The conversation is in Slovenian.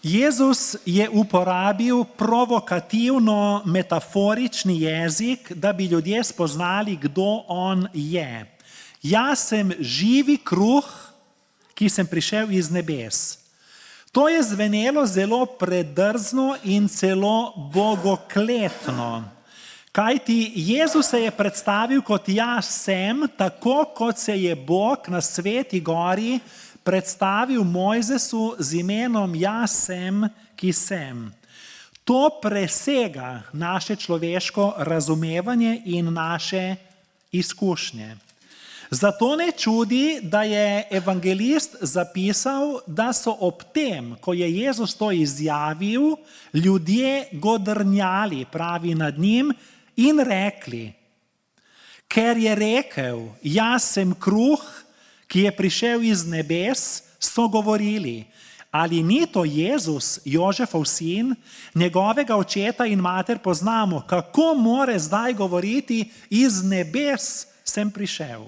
Jezus je uporabil provokativno metaforični jezik, da bi ljudje spoznali, kdo on je. Jaz sem živi kruh, ki sem prišel iz nebes. To je zvenelo zelo predrzno in celo bogokletno. Kajti Jezus se je predstavil kot jaz sem, tako kot se je Bog na Sveti gori predstavil Mojzesu z imenom jaz sem, ki sem. To presega naše človeško razumevanje in naše izkušnje. Zato ne čudi, da je evangelist zapisal, da so ob tem, ko je Jezus to izjavil, ljudje godrnjali, pravi, nad njim in rekli, ker je rekel, jaz sem kruh, ki je prišel iz nebes, so govorili, ali ni to Jezus, Jožefov sin, njegovega očeta in mater poznamo, kako more zdaj govoriti, iz nebes sem prišel.